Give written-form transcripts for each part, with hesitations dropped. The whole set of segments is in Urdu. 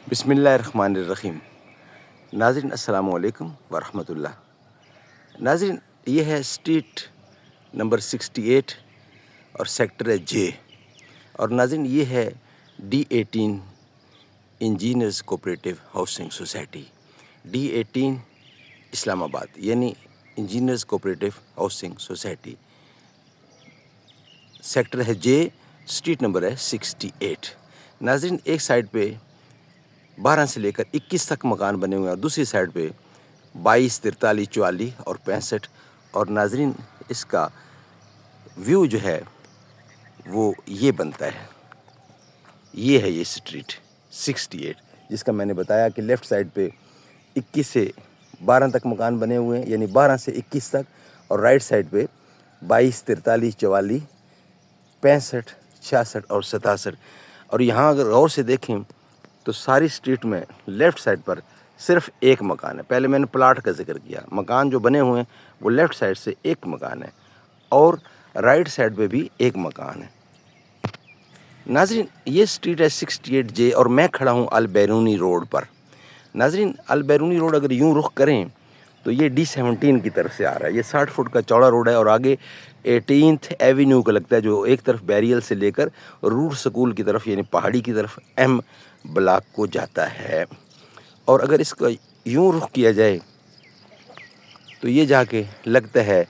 بسم اللہ الرحمن الرحیم۔ ناظرین السلام علیکم ورحمۃ اللہ۔ ناظرین یہ ہے اسٹریٹ نمبر 68 اور سیکٹر ہے جے، اور ناظرین یہ ہے D18 engineers cooperative housing society, D18 اسلام آباد، یعنی engineers cooperative housing society, sector ہے جے، اسٹریٹ نمبر ہے 68۔ ناظرین ایک سائڈ پہ 12 سے لے کر 21 تک مکان بنے ہوئے ہیں، اور دوسری سائڈ پہ 22، 43، 44 اور 65۔ اور ناظرین اس کا ویو جو ہے وہ یہ بنتا ہے، یہ ہے یہ اسٹریٹ 68، جس کا میں نے بتایا کہ لیفٹ سائڈ پہ 21 سے 12 تک مکان بنے ہوئے ہیں، یعنی 12 سے 21 تک، اور رائٹ سائڈ پہ 22، 43، 44، 65، 66 اور 67۔ اور یہاں اگر غور سے دیکھیں تو ساری اسٹریٹ میں لیفٹ سائڈ پر صرف ایک مکان ہے۔ پہلے میں نے پلاٹ کا ذکر کیا، مکان جو بنے ہوئے ہیں وہ لیفٹ سائڈ سے ایک مکان ہے، اور رائٹ سائڈ پہ بھی ایک مکان ہے۔ ناظرین یہ اسٹریٹ ہے 68 جے، اور میں کھڑا ہوں البیرونی روڈ پر۔ ناظرین البیرونی روڈ اگر یوں رخ کریں تو یہ D17 کی طرف سے آ رہا ہے، یہ 60 فٹ کا چوڑا روڈ ہے، اور آگے 18th ایوینیو کا لگتا ہے، جو ایک طرف بیریل سے لے کر روڈ سکول کی طرف یعنی پہاڑی کی طرف ایم بلاک کو جاتا ہے۔ اور اگر اس کا یوں رخ کیا جائے تو یہ جا کے لگتا ہے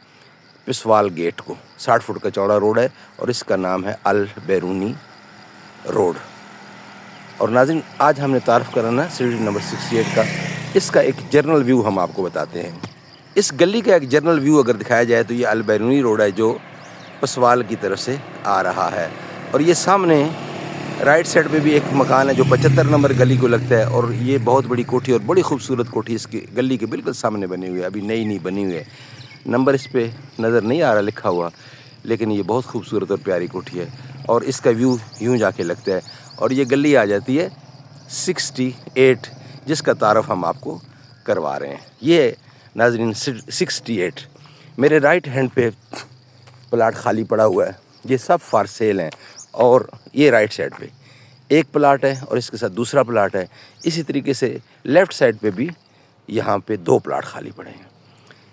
پسوال گیٹ کو۔ 60 فٹ کا چوڑا روڈ ہے، اور اس کا نام ہے البیرونی روڈ۔ اور ناظرین آج ہم نے تعارف کرانا اسٹریٹ نمبر 68 کا، اس کا ایک جنرل ویو ہم آپ کو بتاتے ہیں۔ اس گلی کا ایک جنرل ویو اگر دکھایا جائے تو یہ البیرونی روڈ ہے جو پسوال کی طرف سے آ رہا ہے، اور یہ سامنے رائٹ سائڈ پہ بھی ایک مکان ہے جو 75 نمبر گلی کو لگتا ہے، اور یہ بہت بڑی کوٹھی اور بڑی خوبصورت کوٹھی اس کی گلی کے بالکل سامنے بنی ہوئی ہے، ابھی نئی بنی ہوئی ہے، نمبر اس پہ نظر نہیں آ رہا لکھا ہوا، لیکن یہ بہت خوبصورت اور پیاری کوٹھی ہے، اور اس کا ویو یوں جا کے لگتا ہے، اور یہ گلی آ جاتی ہے 68، جس کا تعارف ہم آپ کو کروا رہے ہیں۔ یہ ناظرین 68، میرے رائٹ ہینڈ پہ پلاٹ خالی پڑا ہوا ہے، یہ سب فار سیل ہیں، اور یہ رائٹ سائڈ پہ ایک پلاٹ ہے اور اس کے ساتھ دوسرا پلاٹ ہے، اسی طریقے سے لیفٹ سائڈ پہ بھی یہاں پہ 2 پلاٹ خالی پڑے ہیں۔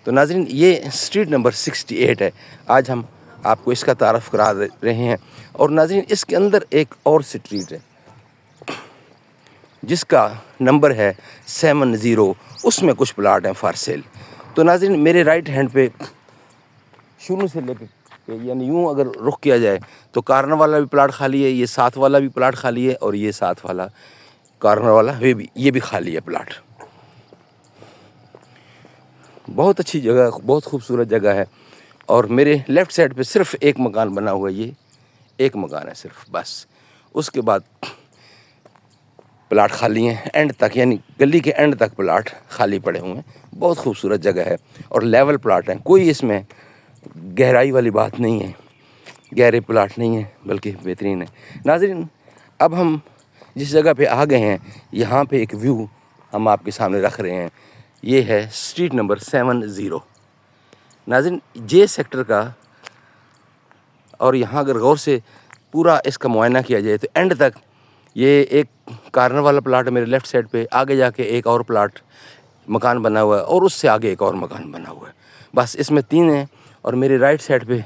تو ناظرین یہ اسٹریٹ نمبر 68 ہے، آج ہم آپ کو اس کا تعارف کرا رہے ہیں۔ اور ناظرین اس کے اندر ایک اور اسٹریٹ ہے جس کا نمبر ہے 70، اس میں کچھ پلاٹ ہیں فار سیل۔ تو ناظرین میرے رائٹ ہینڈ پہ شروع سے لے کے یعنی یوں اگر رخ کیا جائے تو کارنر والا بھی پلاٹ خالی ہے، یہ ساتھ والا بھی پلاٹ خالی ہے، اور یہ ساتھ والا کارنر والا یہ بھی خالی ہے پلاٹ۔ بہت اچھی جگہ، بہت خوبصورت جگہ ہے، اور میرے لیفٹ سائڈ پہ صرف ایک مکان بنا ہوا ہے، یہ ایک مکان ہے صرف، بس اس کے بعد پلاٹ خالی ہیں اینڈ تک، یعنی گلی کے اینڈ تک پلاٹ خالی پڑے ہوئے ہیں۔ بہت خوبصورت جگہ ہے اور لیول پلاٹ ہیں، کوئی اس میں گہرائی والی بات نہیں ہے، گہرے پلاٹ نہیں ہیں، بلکہ بہترین ہے۔ ناظرین اب ہم جس جگہ پہ آ گئے ہیں یہاں پہ ایک ویو ہم آپ کے سامنے رکھ رہے ہیں، یہ ہے اسٹریٹ نمبر 70۔ ناظرین جے سیکٹر کا، اور یہاں اگر غور سے پورا اس کا معائنہ کیا جائے تو اینڈ تک یہ ایک کارنر والا پلاٹ ہے میرے لیفٹ سائڈ پہ، آگے جا کے ایک اور پلاٹ مکان بنا ہوا ہے، اور اس سے آگے ایک اور مکان بنا ہوا ہے، بس اس میں 3 ہیں، اور میرے رائٹ سائڈ پہ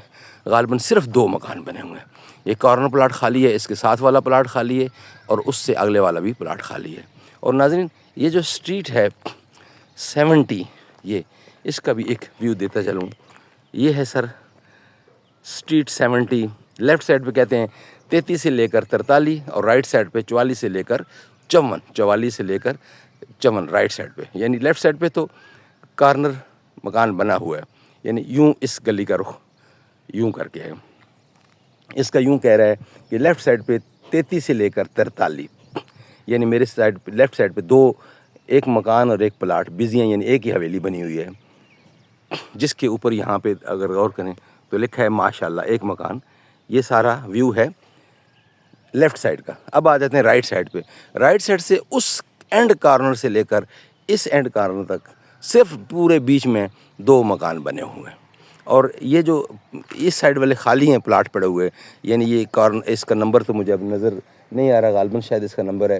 غالباً صرف 2 مکان بنے ہوئے ہیں۔ یہ کارنر پلاٹ خالی ہے، اس کے ساتھ والا پلاٹ خالی ہے، اور اس سے اگلے والا بھی پلاٹ خالی ہے۔ اور ناظرین یہ جو اسٹریٹ ہے 70، یہ اس کا بھی ایک ویو دیتا چلوں، یہ ہے سر اسٹریٹ 70، لیفٹ سائڈ پہ کہتے ہیں 33 سے لے کر 43، اور رائٹ سائڈ پہ 44 سے لے کر 54، 44 سے لے کر 54 رائٹ سائڈ پہ، یعنی لیفٹ سائڈ پہ تو کارنر مکان بنا ہوا ہے، یعنی یوں اس گلی کا رخ یوں کر کے ہے، اس کا یوں کہہ رہا ہے کہ لیفٹ سائڈ پہ 33 سے لے کر 43، یعنی میرے سائڈ پہ لیفٹ سائڈ پہ 2، ایک مکان اور ایک پلاٹ بزی ہیں، یعنی ایک ہی حویلی بنی ہوئی ہے، جس کے اوپر یہاں پہ اگر غور کریں تو لکھا ہے ماشاءاللہ ایک مکان۔ یہ سارا ویو ہے لیفٹ سائڈ کا۔ اب آ جاتے ہیں رائٹ سائڈ پہ، رائٹ سائڈ سے اس اینڈ کارنر سے لے کر اس اینڈ کارنر تک صرف پورے بیچ میں 2 مکان بنے ہوئے ہیں، اور یہ جو اس سائڈ والے خالی ہیں پلاٹ پڑے ہوئے، یعنی یہ کارنر، اس کا نمبر تو مجھے اب نظر نہیں آ رہا، غالباً شاید اس کا نمبر ہے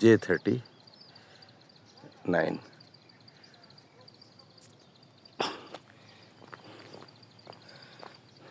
J39।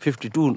52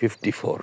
54।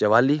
44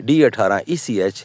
D18 ECH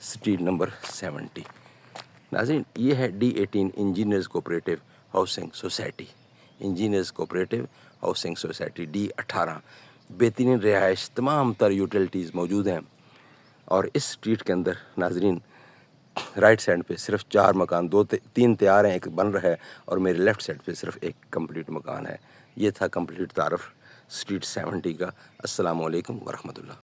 street number 70۔ ناظرین یہ ہے D18 engineers cooperative housing society, engineers cooperative housing society D18۔ بہترین رہائش، تمام تر یوٹیلٹیز موجود ہیں، اور اس اسٹریٹ کے اندر ناظرین رائٹ سائڈ پہ صرف 4 مکان، 3 تیار ہیں، ایک بن رہا ہے، اور میرے لیفٹ سائڈ پہ صرف ایک کمپلیٹ مکان ہے۔ یہ تھا کمپلیٹ تعارف اسٹریٹ 70 کا۔ السلام علیکم ورحمۃ اللہ۔